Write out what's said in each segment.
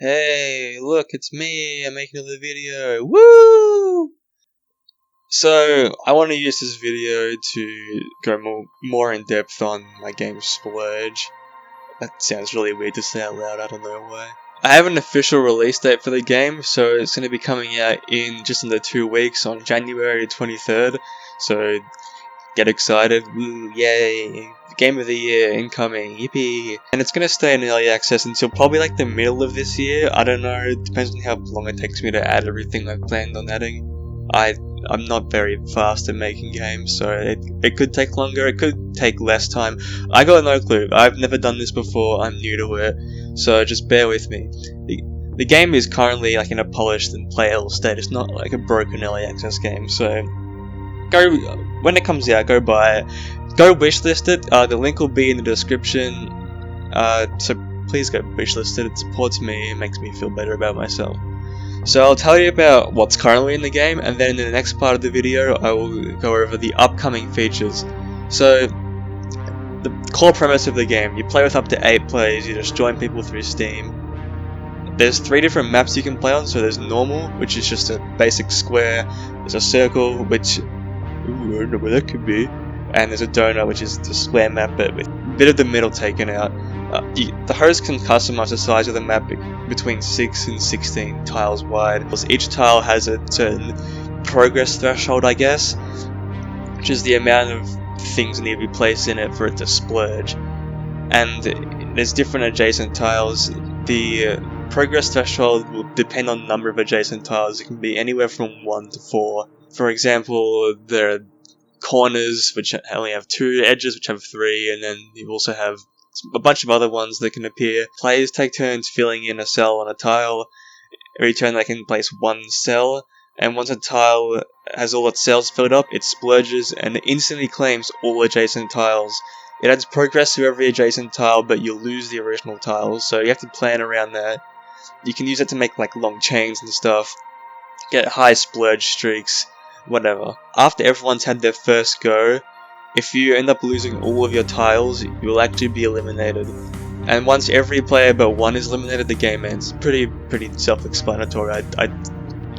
Hey, look, it's me. I'm making another video. Woo! So, I want to use this video to go more in depth on my game Splurge. That sounds really weird to say out loud, I don't know why. I have an official release date for the game, so it's going to be coming out in just under 2 weeks on January 23rd. So, get excited. Woo, yay. Game of the year incoming. Yippee. And it's going to stay in early access until probably like the middle of this year. I don't know. It depends on how long it takes me to add everything I planned on adding. I'm not very fast at making games, so it could take longer, it could take less time. I got no clue. I've never done this before, I'm new to it, so just bear with me. The game is currently like in a polished and playable state. It's not like a broken early access game, so go when it comes out, go buy it. Go wishlist it. The link will be in the description. So please go wishlist it. It supports me. It makes me feel better about myself. So I'll tell you about what's currently in the game, and then in the next part of the video, I will go over the upcoming features. So the core premise of the game: you play with up to 8 players. You just join people through Steam. There's 3 different maps you can play on. So there's normal, which is just a basic square. There's a circle, which I don't know where that could be. And there's a donut, which is the square map, but with a bit of the middle taken out. The host can customize the size of the map between 6 and 16 tiles wide. Each tile has a certain progress threshold, I guess, which is the amount of things that need to be placed in it for it to splurge. And there's different adjacent tiles. The progress threshold will depend on the number of adjacent tiles. It can be anywhere from 1 to 4. For example, there are corners which only have 2 edges, which have 3, and then you also have a bunch of other ones that can appear. Players take turns filling in a cell on a tile. Every turn they can place 1 cell, and once a tile has all its cells filled up, it splurges and it instantly claims all adjacent tiles. It adds progress to every adjacent tile, but you lose the original tiles, so you have to plan around that. You can use it to make like long chains and stuff, get high splurge streaks, whatever. After everyone's had their first go, if you end up losing all of your tiles, you will actually be eliminated. And once every player but one is eliminated, the game ends. Pretty self-explanatory. I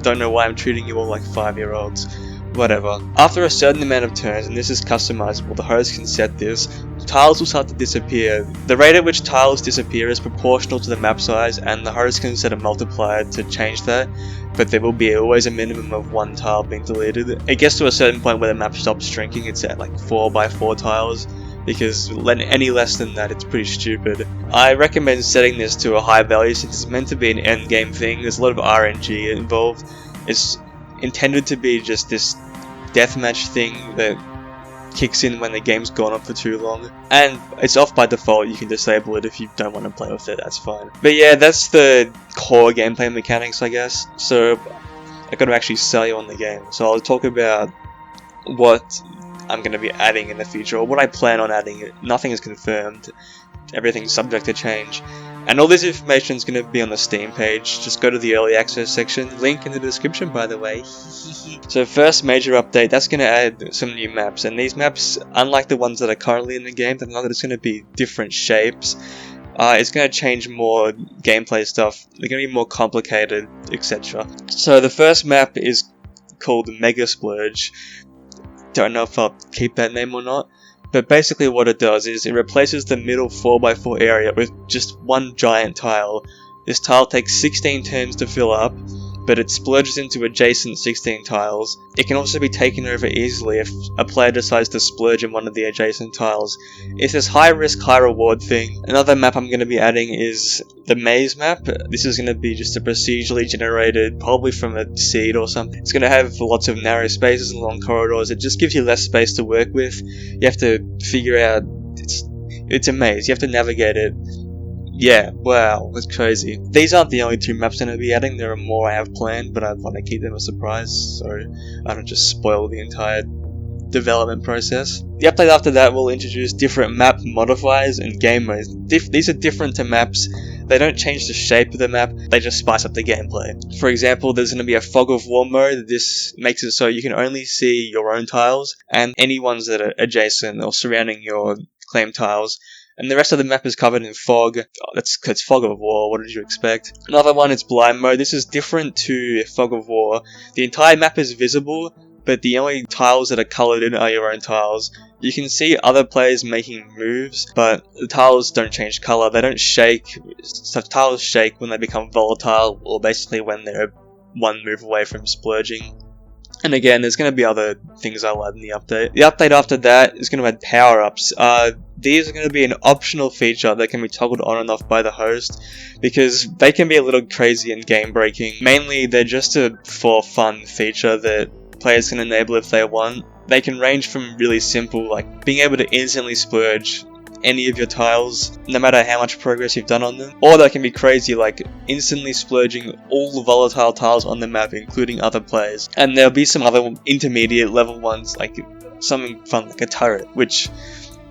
don't know why I'm treating you all like 5-year-olds. Whatever. After a certain amount of turns, and this is customizable, the host can set this, tiles will start to disappear. The rate at which tiles disappear is proportional to the map size, and the host can set a multiplier to change that, but there will be always a minimum of 1 tile being deleted. It gets to a certain point where the map stops shrinking. It's at like 4x4 tiles, because any less than that, it's pretty stupid. I recommend setting this to a high value since it's meant to be an endgame thing. There's a lot of RNG involved. It's intended to be just this deathmatch thing that kicks in when the game's gone on for too long, and it's off by default. You can disable it if you don't want to play with it, that's fine. But yeah, that's the core gameplay mechanics, I guess. So I gotta actually sell you on the game, so I'll talk about what I'm going to be adding in the future, or what I plan on adding. Nothing is confirmed, everything's subject to change. And all this information is going to be on the Steam page. Just go to the early access section, link in the description by the way. So first major update, that's going to add some new maps, and these maps, unlike the ones that are currently in the game, they're not just going to be different shapes. It's going to change more gameplay stuff, they're going to be more complicated, etc. So the first map is called Mega Splurge. Don't know if I'll keep that name or not. But basically what it does is it replaces the middle 4x4 area with just one giant tile. This tile takes 16 turns to fill up, but it splurges into adjacent 16 tiles. It can also be taken over easily if a player decides to splurge in one of the adjacent tiles. It's this high risk, high reward thing. Another map I'm going to be adding is the maze map. This is going to be just a procedurally generated, probably from a seed or something. It's going to have lots of narrow spaces and long corridors. It just gives you less space to work with. You have to figure out, it's a maze, you have to navigate it. Yeah, wow, that's crazy. These aren't the only 2 maps I'm going to be adding, there are more I have planned, but I want to keep them a surprise, so I don't just spoil the entire development process. The update after that will introduce different map modifiers and game modes. These are different to maps. They don't change the shape of the map, they just spice up the gameplay. For example, there's going to be a fog of war mode. This makes it so you can only see your own tiles, and any ones that are adjacent or surrounding your claim tiles. and the rest of the map is covered in fog. Oh, that's Fog of War, what did you expect? Another one is blind mode. This is different to Fog of War. The entire map is visible, but the only tiles that are coloured in are your own tiles. You can see other players making moves, but the tiles don't change colour, they don't shake. So tiles shake when they become volatile, or basically when they're one move away from splurging. And again, there's going to be other things I'll add in the update. The update after that is going to add power-ups. These are going to be an optional feature that can be toggled on and off by the host, because they can be a little crazy and game-breaking. Mainly, they're just a for fun feature that players can enable if they want. They can range from really simple, like being able to instantly splurge any of your tiles, no matter how much progress you've done on them, or they can be crazy, like instantly splurging all the volatile tiles on the map, including other players. And there'll be some other intermediate level ones, like something fun like a turret, which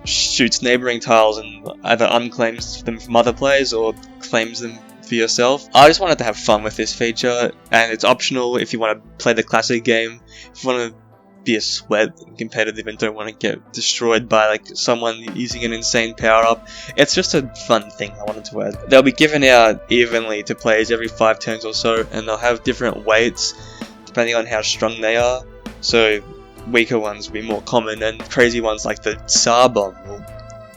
shoots neighboring tiles and either unclaims them from other players or claims them for yourself. I just wanted to have fun with this feature, and it's optional if you want to play the classic game. If you want to be a sweat competitive and don't want to get destroyed by like someone using an insane power up, it's just a fun thing I wanted to add. They'll be given out evenly to players every 5 turns or so, and they'll have different weights depending on how strong they are. So weaker ones will be more common, and crazy ones like the Tsar Bomb will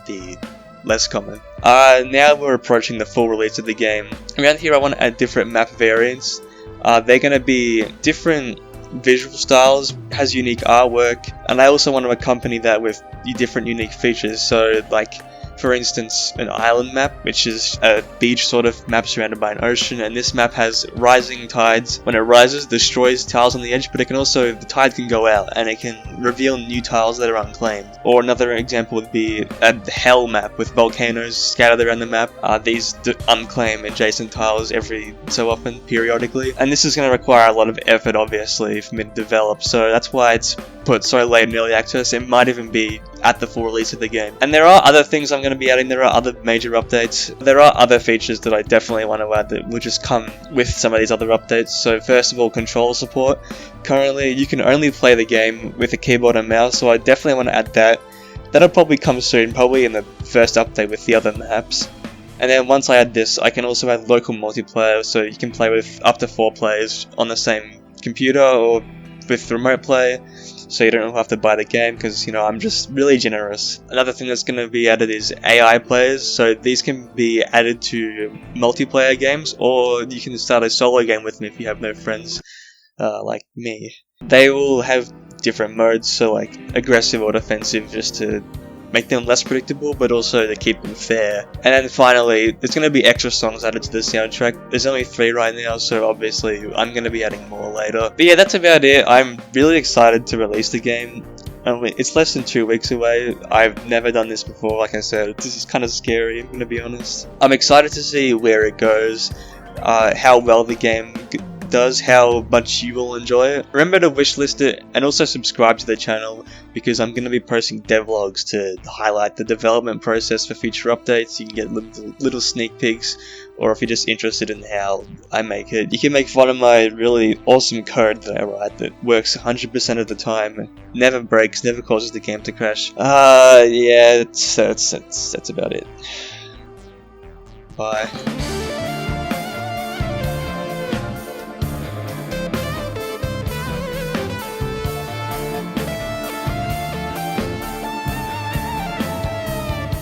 be less common. Now we're approaching the full release of the game. Around here I want to add different map variants. They're going to be different visual styles, has unique artwork, and I also want to accompany that with different unique features. So like, for instance, an island map, which is a beach sort of map surrounded by an ocean, and this map has rising tides. When it rises, destroys tiles on the edge, but it can also, the tide can go out and it can reveal new tiles that are unclaimed. Or another example would be a hell map with volcanoes scattered around the map. These unclaim adjacent tiles every so often, periodically, and this is going to require a lot of effort, obviously, for me to develop, so that's why it's put so late in early access. It might even be at the full release of the game. And there are other things I'm going to be adding. There are other major updates. There are other features that I definitely want to add that will just come with some of these other updates. So first of all, controller support. Currently you can only play the game with a keyboard and mouse, so I definitely want to add that. That'll probably come soon, probably in the first update with the other maps. And then once I add this, I can also add local multiplayer, so you can play with up to 4 players on the same computer or with remote play, so you don't have to buy the game, because, you know, I'm just really generous. Another thing that's going to be added is AI players, so these can be added to multiplayer games, or you can start a solo game with them if you have no friends like me. They will have different modes, so like aggressive or defensive, just to make them less predictable, but also to keep them fair. And then finally, there's going to be extra songs added to the soundtrack. There's only 3 right now, so obviously I'm going to be adding more later. But yeah, that's about it. I'm really excited to release the game. It's less than 2 weeks away. I've never done this before, like I said. This is kind of scary, I'm going to be honest. I'm excited to see where it goes, how well the game does, how much you will enjoy it. Remember to wishlist it, and also subscribe to the channel, because I'm going to be posting devlogs to highlight the development process for future updates. You can get little sneak peeks, or if you're just interested in how I make it, you can make fun of my really awesome code that I write that works 100% of the time, never breaks, never causes the game to crash. Yeah, that's about it. Bye.